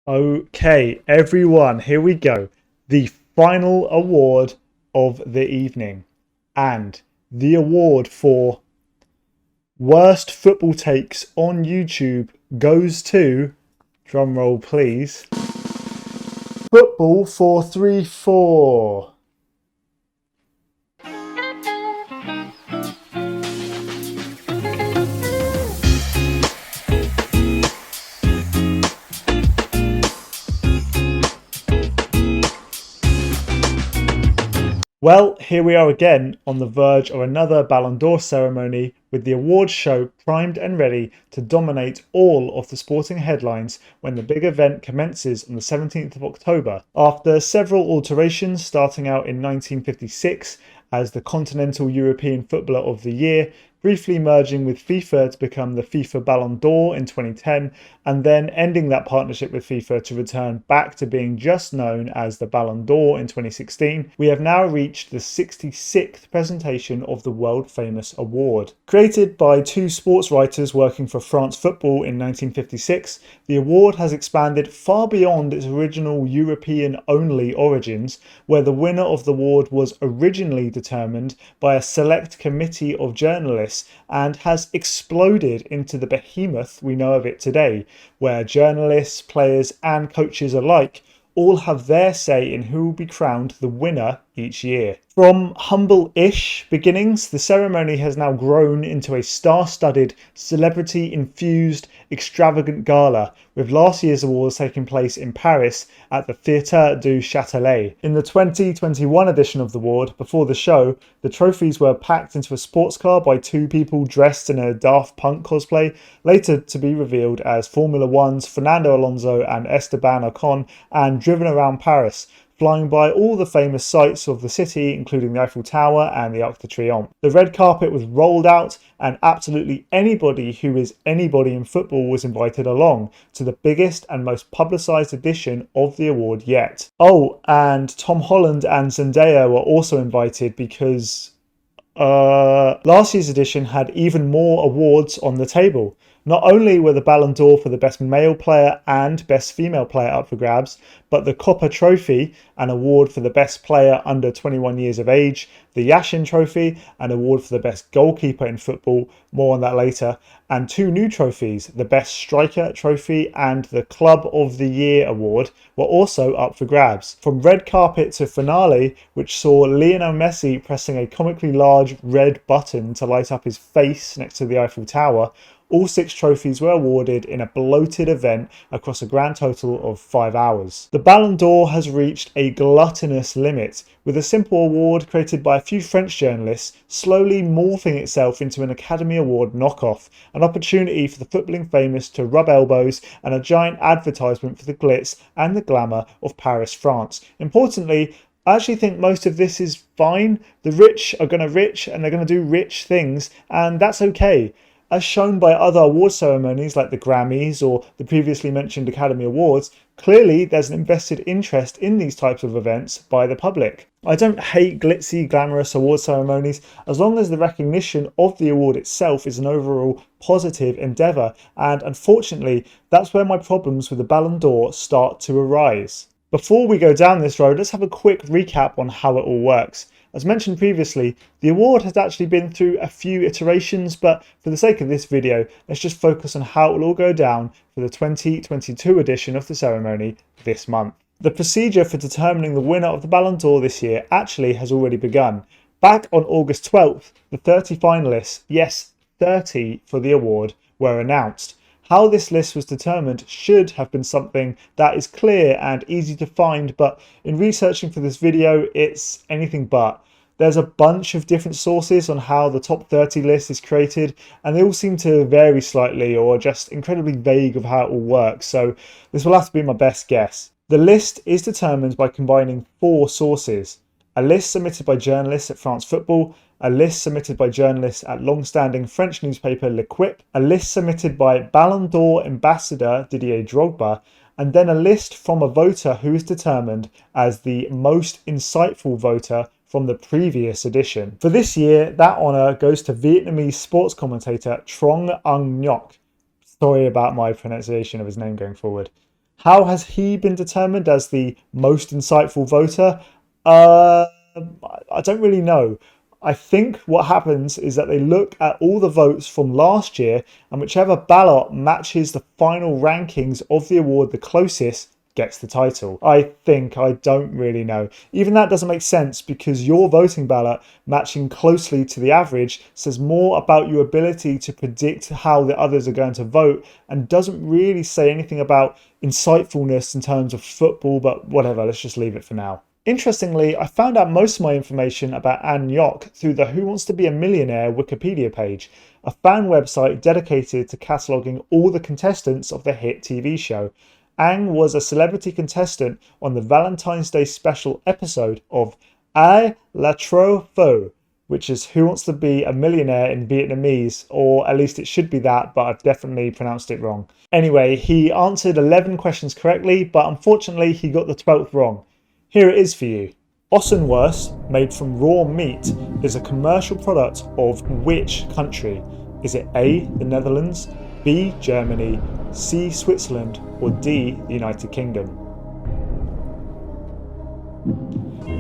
Okay, everyone, here we go. The final award of the evening. And the award for worst football takes on YouTube goes to, drumroll please, Football 434. Well, here we are again on the verge of another Ballon Dor ceremony, with the awards show primed and ready to dominate all of the sporting headlines when the big event commences on the 17th of October. After several alterations starting out in 1956 as the Continental European Footballer of the Year, briefly merging with FIFA to become the FIFA Ballon d'Or in 2010, and then ending that partnership with FIFA to return back to being just known as the Ballon d'Or in 2016, we have now reached the 66th presentation of the world-famous award. Created by two sports writers working for France Football in 1956, the award has expanded far beyond its original European-only origins, where the winner of the award was originally determined by a select committee of journalists and has exploded into the behemoth we know of it today, where journalists, players and coaches alike all have their say in who will be crowned the winner each year. From humble-ish beginnings, the ceremony has now grown into a star-studded, celebrity-infused, extravagant gala, with last year's awards taking place in Paris at the Théâtre du Châtelet. In the 2021 edition of the award, before the show, the trophies were packed into a sports car by two people dressed in a Daft Punk cosplay, later to be revealed as Formula One's Fernando Alonso and Esteban Ocon, and driven around Paris, flying by all the famous sights of the city, including the Eiffel Tower and the Arc de Triomphe. The red carpet was rolled out, and absolutely anybody who is anybody in football was invited along to the biggest and most publicised edition of the award yet. Oh, and Tom Holland and Zendaya were also invited because last year's edition had even more awards on the table. Not only were the Ballon d'Or for the best male player and best female player up for grabs, but the Coppa Trophy, an award for the best player under 21 years of age, the Yashin Trophy, an award for the best goalkeeper in football, more on that later, and two new trophies, the Best Striker Trophy and the Club of the Year award, were also up for grabs. From red carpet to finale, which saw Lionel Messi pressing a comically large red button to light up his face next to the Eiffel Tower, all 6 trophies were awarded in a bloated event across a grand total of 5 hours. The Ballon d'Or has reached a gluttonous limit, with a simple award created by a few French journalists slowly morphing itself into an Academy Award knockoff, an opportunity for the footballing famous to rub elbows, and a giant advertisement for the glitz and the glamour of Paris, France. Importantly, I actually think most of this is fine. The rich are going to rich and they're going to do rich things, and that's okay. As shown by other award ceremonies like the Grammys or the previously mentioned Academy Awards, clearly there's an invested interest in these types of events by the public. I don't hate glitzy, glamorous award ceremonies as long as the recognition of the award itself is an overall positive endeavour, and unfortunately that's where my problems with the Ballon d'Or start to arise. Before we go down this road, let's have a quick recap on how it all works. As mentioned previously, the award has actually been through a few iterations, but for the sake of this video, let's just focus on how it will all go down for the 2022 edition of the ceremony this month. The procedure for determining the winner of the Ballon d'Or this year actually has already begun. Back on August 12th, the 30 finalists, yes, 30 for the award, were announced. How this list was determined should have been something that is clear and easy to find, but in researching for this video, it's anything but. There's a bunch of different sources on how the top 30 list is created, and they all seem to vary slightly or are just incredibly vague of how it all works, so this will have to be my best guess. The list is determined by combining 4 sources: a list submitted by journalists at France Football, a list submitted by journalists at long-standing French newspaper L'Equipe, a list submitted by Ballon d'Or ambassador Didier Drogba, and then a list from a voter who is determined as the most insightful voter from the previous edition. For this year, that honour goes to Vietnamese sports commentator Trong Ung Ngoc. Sorry about my pronunciation of his name going forward. How has he been determined as the most insightful voter? I don't really know. I think what happens is that they look at all the votes from last year, and whichever ballot matches the final rankings of the award the closest gets the title. I don't really know. Even that doesn't make sense because your voting ballot matching closely to the average says more about your ability to predict how the others are going to vote and doesn't really say anything about insightfulness in terms of football, but whatever, let's just leave it for now. Interestingly, I found out most of my information about Anne Yock through the Who Wants to Be a Millionaire Wikipedia page, a fan website dedicated to cataloguing all the contestants of the hit TV show. Anh was a celebrity contestant on the Valentine's Day special episode of Ai La Tro Pho, which is Who Wants to Be a Millionaire in Vietnamese, or at least it should be that, but I've definitely pronounced it wrong. Anyway, he answered 11 questions correctly, but unfortunately he got the 12th wrong. Here it is for you. Ossenwurst, made from raw meat, is a commercial product of which country? Is it A, the Netherlands, B, Germany, C, Switzerland, or D, the United Kingdom?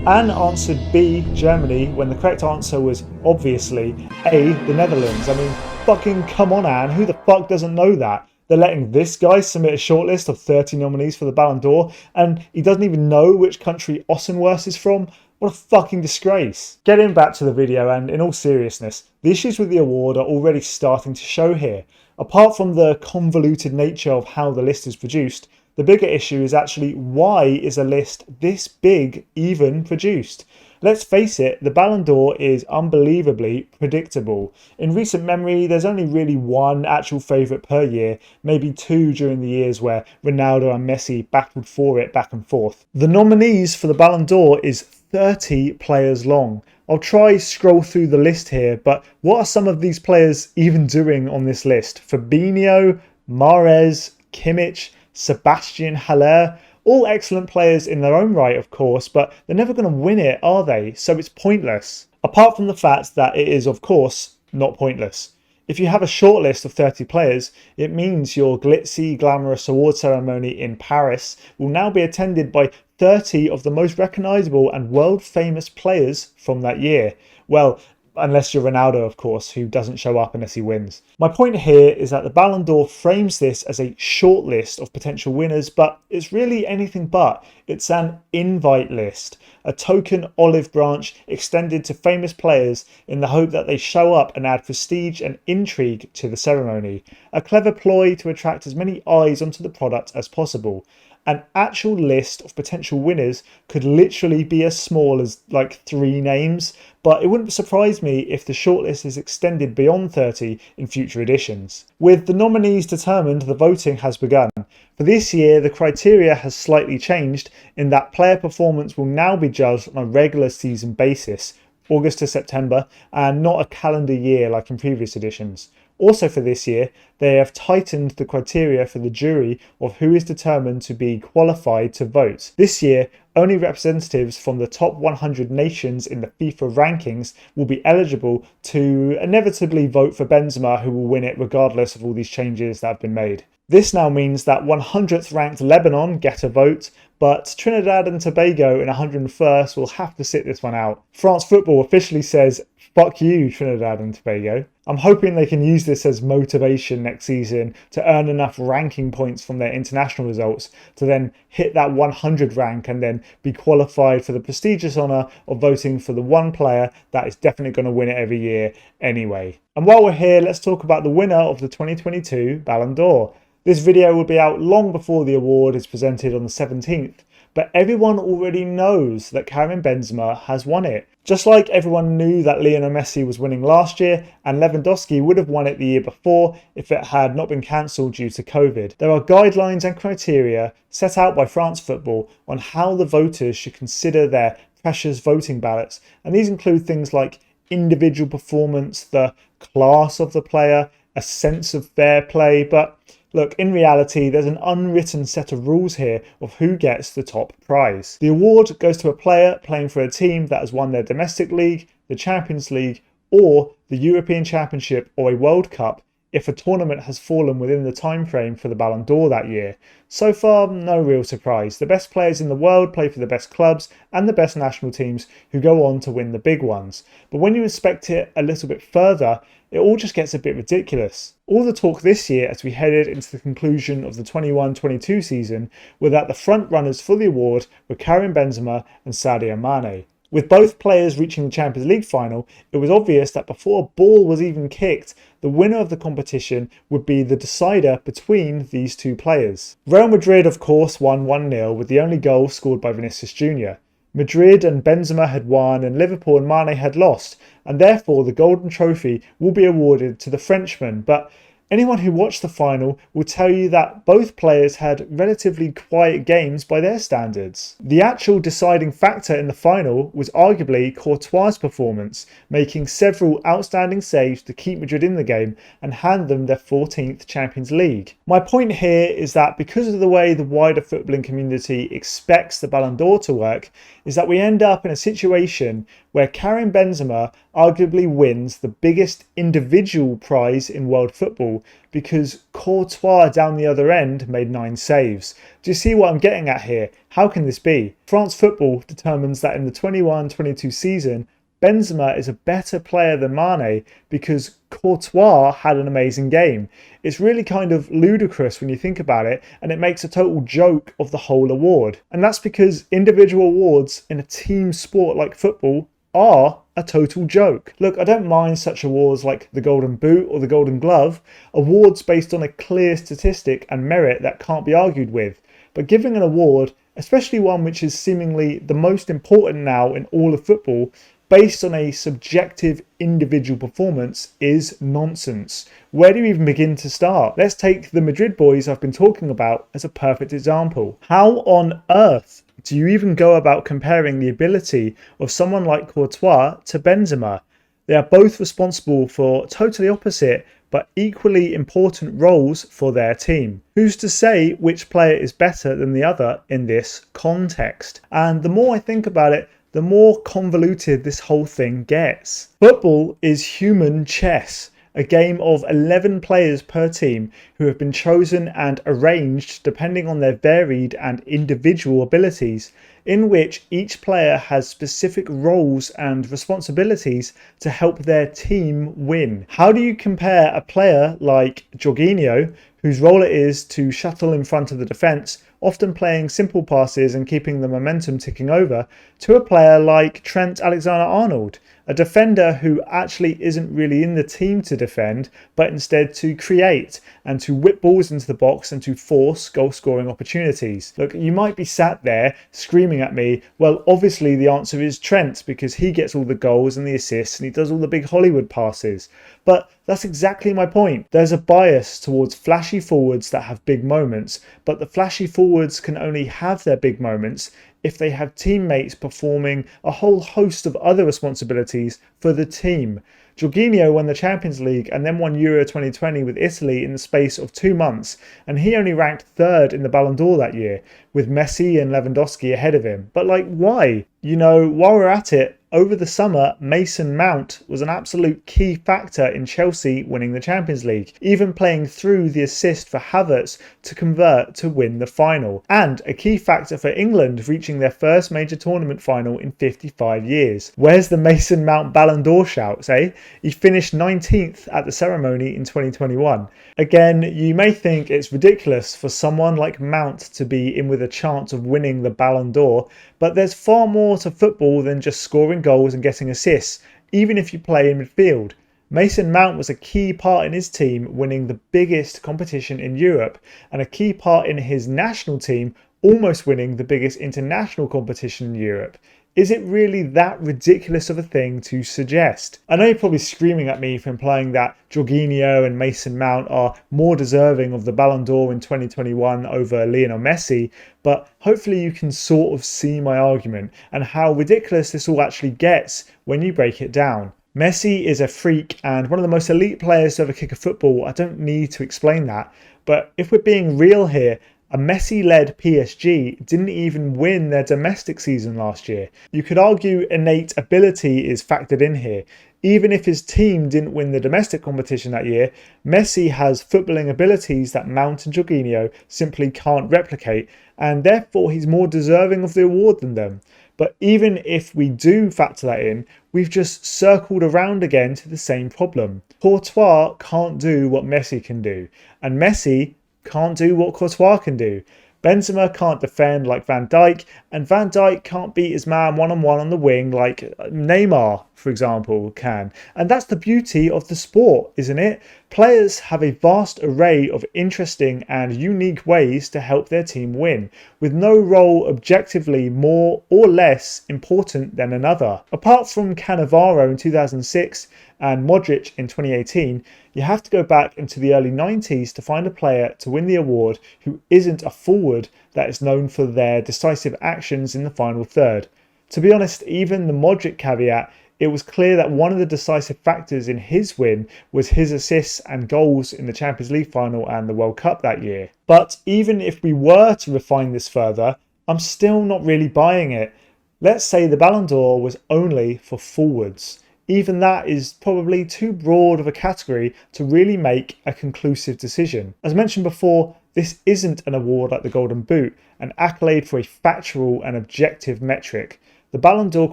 Anne answered B, Germany, when the correct answer was obviously A, the Netherlands. I mean, fucking come on, Anne, who the fuck doesn't know that? They're letting this guy submit a shortlist of 30 nominees for the Ballon d'Or, and he doesn't even know which country Ossenwurst is from? What a fucking disgrace. Getting back to the video, and in all seriousness, the issues with the award are already starting to show here. Apart from the convoluted nature of how the list is produced, the bigger issue is actually why is a list this big even produced? Let's face it, the Ballon d'Or is unbelievably predictable. In recent memory, there's only really one actual favourite per year, maybe two during the years where Ronaldo and Messi battled for it back and forth. The nominees for the Ballon d'Or is 30 players long. I'll try scroll through the list here, but what are some of these players even doing on this list? Fabinho, Mahrez, Kimmich, Sebastian Haller, all excellent players in their own right, of course, but they're never going to win it, are they? So it's pointless. Apart from the fact that it is, of course, not pointless. If you have a shortlist of 30 players, it means your glitzy, glamorous award ceremony in Paris will now be attended by 30 of the most recognisable and world-famous players from that year. Well, unless you're Ronaldo, of course, who doesn't show up unless he wins. My point here is that the Ballon d'Or frames this as a short list of potential winners, but it's really anything but. It's an invite list, a token olive branch extended to famous players in the hope that they show up and add prestige and intrigue to the ceremony. A clever ploy to attract as many eyes onto the product as possible. An actual list of potential winners could literally be as small as like 3 names, but it wouldn't surprise me if the shortlist is extended beyond 30 in future editions. With the nominees determined, the voting has begun. For this year, the criteria has slightly changed in that player performance will now be judged on a regular season basis, August to September, and not a calendar year like in previous editions. Also for this year, they have tightened the criteria for the jury of who is determined to be qualified to vote. This year, only representatives from the top 100 nations in the FIFA rankings will be eligible to inevitably vote for Benzema, who will win it regardless of all these changes that have been made. This now means that 100th ranked Lebanon get a vote, but Trinidad and Tobago in 101st will have to sit this one out. France Football officially says, fuck you, Trinidad and Tobago. I'm hoping they can use this as motivation next season to earn enough ranking points from their international results to then hit that 100 rank and then be qualified for the prestigious honour of voting for the one player that is definitely going to win it every year anyway. And while we're here, let's talk about the winner of the 2022 Ballon d'Or. This video will be out long before the award is presented on the 17th, but everyone already knows that Karim Benzema has won it. Just like everyone knew that Lionel Messi was winning last year and Lewandowski would have won it the year before if it had not been cancelled due to COVID. There are guidelines and criteria set out by France Football on how the voters should consider their precious voting ballots, and these include things like individual performance, the class of the player, a sense of fair play, but look, in reality, there's an unwritten set of rules here of who gets the top prize. The award goes to a player playing for a team that has won their domestic league, the Champions League, or the European Championship or a World Cup if a tournament has fallen within the time frame for the Ballon d'Or that year. So far, no real surprise. The best players in the world play for the best clubs and the best national teams who go on to win the big ones. But when you inspect it a little bit further, it all just gets a bit ridiculous. All the talk this year as we headed into the conclusion of the 21-22 season were that the front runners for the award were Karim Benzema and Sadio Mane. With both players reaching the Champions League final, it was obvious that before a ball was even kicked, the winner of the competition would be the decider between these two players. Real Madrid, of course, won 1-0 with the only goal scored by Vinicius Jr. Madrid and Benzema had won and Liverpool and Mane had lost, and therefore the Golden Trophy will be awarded to the Frenchman. But anyone who watched the final will tell you that both players had relatively quiet games by their standards. The actual deciding factor in the final was arguably Courtois' performance, making several outstanding saves to keep Madrid in the game and hand them their 14th Champions League. My point here is that because of the way the wider footballing community expects the Ballon d'Or to work, is that we end up in a situation where Karim Benzema arguably wins the biggest individual prize in world football because Courtois down the other end made 9 saves. Do you see what I'm getting at here? How can this be? France Football determines that in the 21-22 season, Benzema is a better player than Mane because Courtois had an amazing game. It's really kind of ludicrous when you think about it, and it makes a total joke of the whole award. And that's because individual awards in a team sport like football are a total joke. Look, I don't mind such awards like the Golden Boot or the Golden Glove, awards based on a clear statistic and merit that can't be argued with. But giving an award, especially one which is seemingly the most important now in all of football, based on a subjective individual performance is nonsense. Where do you even begin to start? Let's take the Madrid boys I've been talking about as a perfect example. How on earth do you even go about comparing the ability of someone like Courtois to Benzema? They are both responsible for totally opposite but equally important roles for their team. Who's to say which player is better than the other in this context? And the more I think about it, the more convoluted this whole thing gets. Football is human chess, a game of 11 players per team who have been chosen and arranged depending on their varied and individual abilities, in which each player has specific roles and responsibilities to help their team win. How do you compare a player like Jorginho, whose role it is to shuttle in front of the defence, often playing simple passes and keeping the momentum ticking over, to a player like Trent Alexander-Arnold, a defender who actually isn't really in the team to defend, but instead to create and to whip balls into the box and to force goal-scoring opportunities? Look, you might be sat there screaming at me, well, obviously the answer is Trent because he gets all the goals and the assists and he does all the big Hollywood passes. But that's exactly my point. There's a bias towards flashy forwards that have big moments, but the flashy forwards can only have their big moments if they have teammates performing a whole host of other responsibilities for the team. Jorginho won the Champions League and then won Euro 2020 with Italy in the space of 2 months, and he only ranked 3rd in the Ballon d'Or that year, with Messi and Lewandowski ahead of him. But why? While we're at it, over the summer, Mason Mount was an absolute key factor in Chelsea winning the Champions League, even playing through the assist for Havertz to convert to win the final, and a key factor for England reaching their first major tournament final in 55 years. Where's the Mason Mount Ballon d'Or shouts, eh? He finished 19th at the ceremony in 2021. Again, you may think it's ridiculous for someone like Mount to be in with a chance of winning the Ballon d'Or, but there's far more to football than just scoring goals and getting assists, even if you play in midfield. Mason Mount was a key part in his team winning the biggest competition in Europe, and a key part in his national team almost winning the biggest international competition in Europe. Is it really that ridiculous of a thing to suggest? I know you're probably screaming at me for implying that Jorginho and Mason Mount are more deserving of the Ballon d'Or in 2021 over Lionel Messi, but hopefully you can sort of see my argument and how ridiculous this all actually gets when you break it down. Messi is a freak and one of the most elite players to ever kick a football. I don't need to explain that. But if we're being real here, A Messi-led PSG didn't even win their domestic season last year. You could argue innate ability is factored in here. Even if his team didn't win the domestic competition that year, Messi has footballing abilities that Mount and Jorginho simply can't replicate, and therefore he's more deserving of the award than them. But even if we do factor that in, we've just circled around again to the same problem. Courtois can't do what Messi can do, and Messi can't do what Courtois can do. Benzema can't defend like Van Dijk, and Van Dijk can't beat his man one-on-one on the wing like Neymar, for example, can. And that's the beauty of the sport, isn't it? Players have a vast array of interesting and unique ways to help their team win, with no role objectively more or less important than another. Apart from Cannavaro in 2006 and Modric in 2018, you have to go back into the early 90s to find a player to win the award who isn't a forward that is known for their decisive actions in the final third. To be honest, even the Modric caveat, it was clear that one of the decisive factors in his win was his assists and goals in the Champions League final and the World Cup that year. But even if we were to refine this further, I'm still not really buying it. Let's say the Ballon d'Or was only for forwards. Even that is probably too broad of a category to really make a conclusive decision. As mentioned before, this isn't an award like the Golden Boot, an accolade for a factual and objective metric. The Ballon d'Or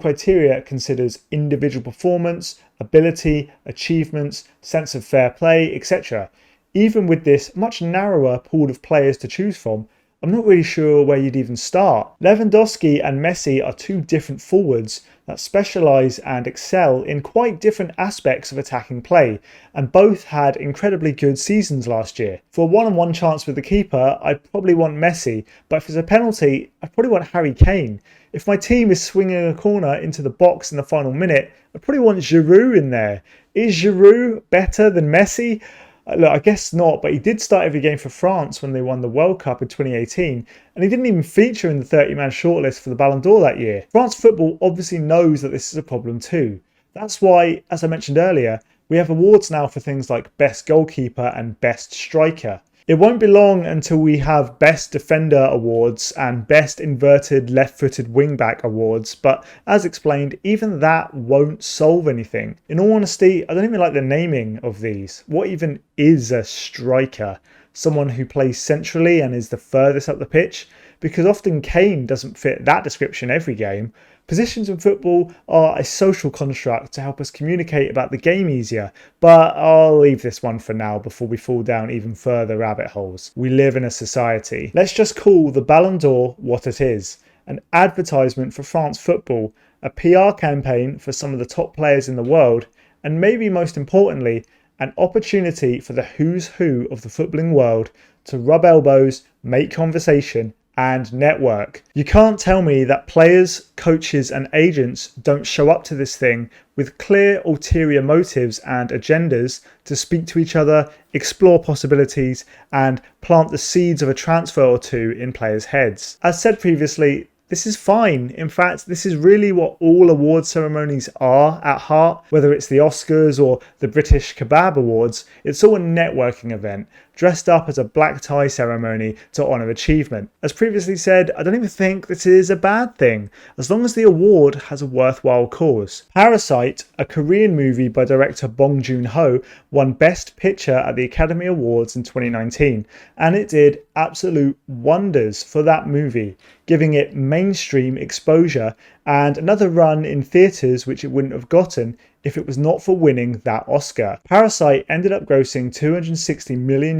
criteria considers individual performance, ability, achievements, sense of fair play, etc. Even with this much narrower pool of players to choose from, I'm not really sure where you'd even start. Lewandowski and Messi are two different forwards that specialise and excel in quite different aspects of attacking play, and both had incredibly good seasons last year. For a one-on-one chance with the keeper, I'd probably want Messi, but if it's a penalty, I'd probably want Harry Kane. If my team is swinging a corner into the box in the final minute, I'd probably want Giroud in there. Is Giroud better than Messi? Look, I guess not, but he did start every game for France when they won the World Cup in 2018, and he didn't even feature in the 30-man shortlist for the Ballon d'Or that year. France football obviously knows that this is a problem too. That's why, as I mentioned earlier, we have awards now for things like Best Goalkeeper and Best Striker. It won't be long until we have Best Defender awards and Best Inverted Left-Footed Wingback awards, but as explained, even that won't solve anything. In all honesty, I don't even like the naming of these. What even is a striker? Someone who plays centrally and is the furthest up the pitch? Because often Kane doesn't fit that description every game. Positions in football are a social construct to help us communicate about the game easier, but I'll leave this one for now before we fall down even further rabbit holes. We live in a society. Let's just call the Ballon d'Or what it is: an advertisement for France football, a PR campaign for some of the top players in the world, and maybe most importantly, an opportunity for the who's who of the footballing world to rub elbows, make conversation, and network. You can't tell me that players, coaches and agents don't show up to this thing with clear ulterior motives and agendas to speak to each other, explore possibilities and plant the seeds of a transfer or two in players' heads. As said previously, this is fine. In fact, this is really what all award ceremonies are at heart. Whether it's the Oscars or the British Kebab Awards, it's all a networking event, dressed up as a black tie ceremony to honour achievement. As previously said, I don't even think this is a bad thing, as long as the award has a worthwhile cause. Parasite, a Korean movie by director Bong Joon-ho, won Best Picture at the Academy Awards in 2019, and it did absolute wonders for that movie, giving it mainstream exposure and another run in theatres which it wouldn't have gotten if it was not for winning that Oscar. Parasite ended up grossing $260 million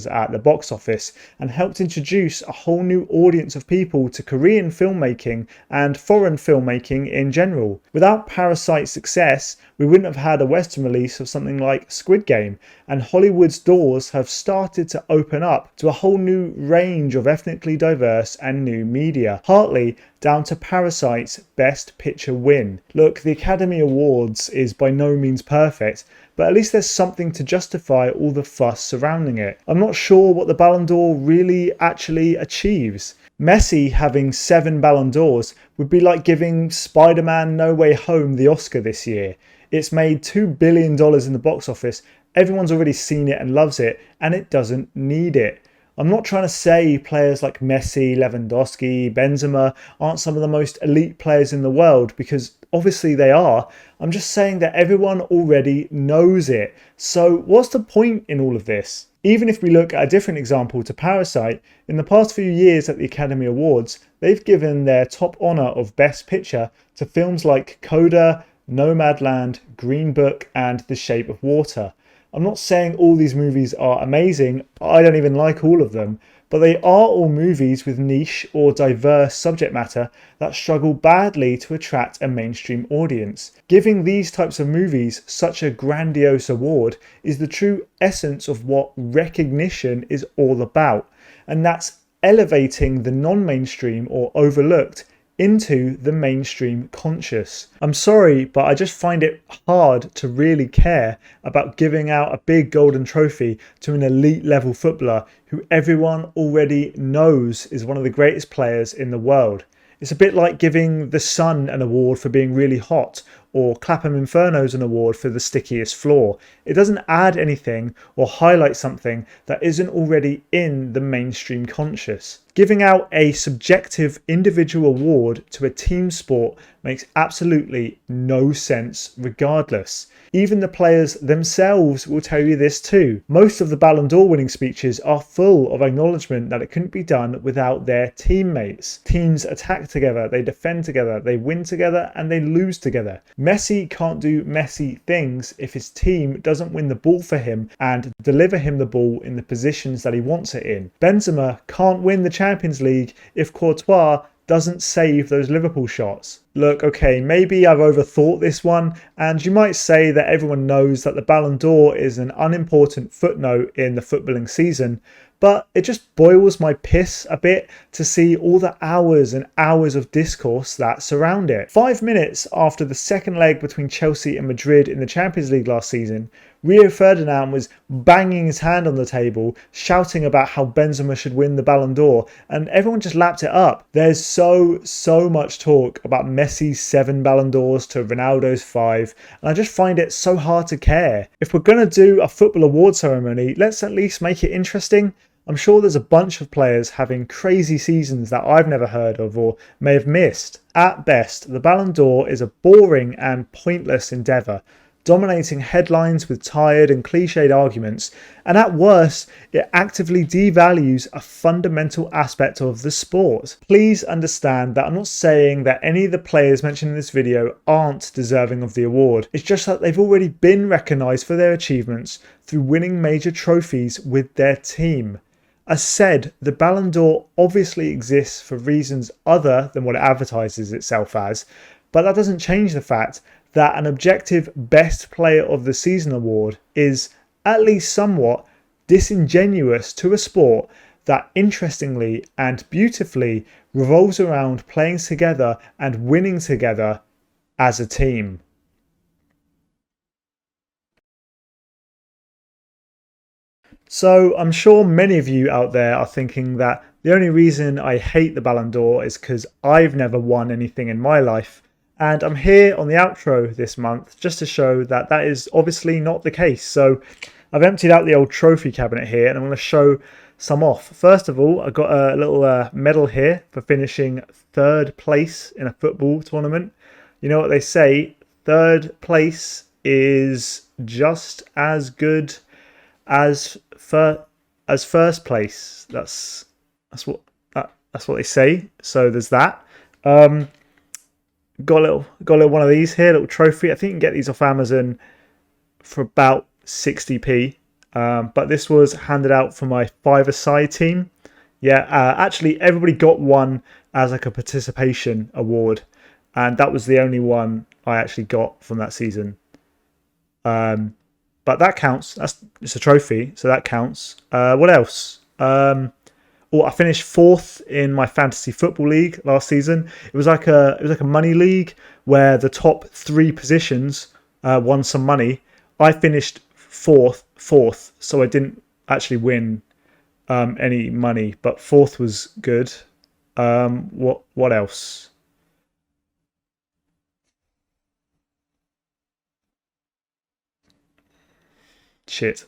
at the box office and helped introduce a whole new audience of people to Korean filmmaking and foreign filmmaking in general. Without Parasite's success, we wouldn't have had a Western release of something like Squid Game, and Hollywood's doors have started to open up to a whole new range of ethnically diverse and new media, partly down to Parasite's Best Picture win. Look, the Academy Awards is by no means perfect, but at least there's something to justify all the fuss surrounding it. I'm not sure what the Ballon d'Or really actually achieves. Messi having 7 Ballon d'Ors would be like giving Spider-Man No Way Home the Oscar this year. It's made $2 billion in the box office, everyone's already seen it and loves it, and it doesn't need it. I'm not trying to say players like Messi, Lewandowski, Benzema aren't some of the most elite players in the world, because obviously they are. I'm just saying that everyone already knows it. So what's the point in all of this? Even if we look at a different example to Parasite, in the past few years at the Academy Awards, they've given their top honour of Best Picture to films like Coda, Nomadland, Green Book and The Shape of Water. I'm not saying all these movies are amazing, I don't even like all of them, but they are all movies with niche or diverse subject matter that struggle badly to attract a mainstream audience. Giving these types of movies such a grandiose award is the true essence of what recognition is all about, and that's elevating the non-mainstream or overlooked into the mainstream conscious. I'm sorry, but I just find it hard to really care about giving out a big golden trophy to an elite level footballer who everyone already knows is one of the greatest players in the world. It's a bit like giving the sun an award for being really hot, or Clapham Inferno's an award for the stickiest floor. It doesn't add anything or highlight something that isn't already in the mainstream conscious. Giving out a subjective individual award to a team sport makes absolutely no sense regardless. Even the players themselves will tell you this too. Most of the Ballon d'Or winning speeches are full of acknowledgement that it couldn't be done without their teammates. Teams attack together, they defend together, they win together and they lose together. Messi can't do Messi things if his team doesn't win the ball for him and deliver him the ball in the positions that he wants it in. Benzema can't win the Champions League if Courtois doesn't save those Liverpool shots. Look, okay, maybe I've overthought this one, and you might say that everyone knows that the Ballon d'Or is an unimportant footnote in the footballing season, but it just boils my piss a bit to see all the hours and hours of discourse that surround it. 5 minutes after the second leg between Chelsea and Madrid in the Champions League last season, Rio Ferdinand was banging his hand on the table, shouting about how Benzema should win the Ballon d'Or, and everyone just lapped it up. There's so much talk about Messi's 7 Ballon d'Ors to Ronaldo's 5, and I just find it so hard to care. If we're going to do a football award ceremony, let's at least make it interesting. I'm sure there's a bunch of players having crazy seasons that I've never heard of or may have missed. At best, the Ballon d'Or is a boring and pointless endeavour, dominating headlines with tired and cliched arguments, and at worst, it actively devalues a fundamental aspect of the sport. Please understand that I'm not saying that any of the players mentioned in this video aren't deserving of the award. It's just that they've already been recognised for their achievements through winning major trophies with their team. As said, the Ballon d'Or obviously exists for reasons other than what it advertises itself as, but that doesn't change the fact that an objective Best Player of the Season award is, at least somewhat, disingenuous to a sport that interestingly and beautifully revolves around playing together and winning together as a team. So I'm sure many of you out there are thinking that the only reason I hate the Ballon d'Or is because I've never won anything in my life. And I'm here on the outro this month just to show that that is obviously not the case. So I've emptied out the old trophy cabinet here and I'm going to show some off. First of all, I've got a little medal here for finishing 3rd place in a football tournament. You know what they say, 3rd place is just as good as first place. That's what they say. So there's that. Got a little one of these here, little trophy. I think you can get these off Amazon for about 60p. But this was handed out for my 5-a-side team. Yeah, actually everybody got one as like a participation award, and that was the only one I actually got from that season. But that counts. It's a trophy, so that counts. What else? I finished 4th in my fantasy football league last season. It was like a money league where the top 3 positions won some money. I finished fourth, so I didn't actually win any money, but 4th was good. What else? Shit.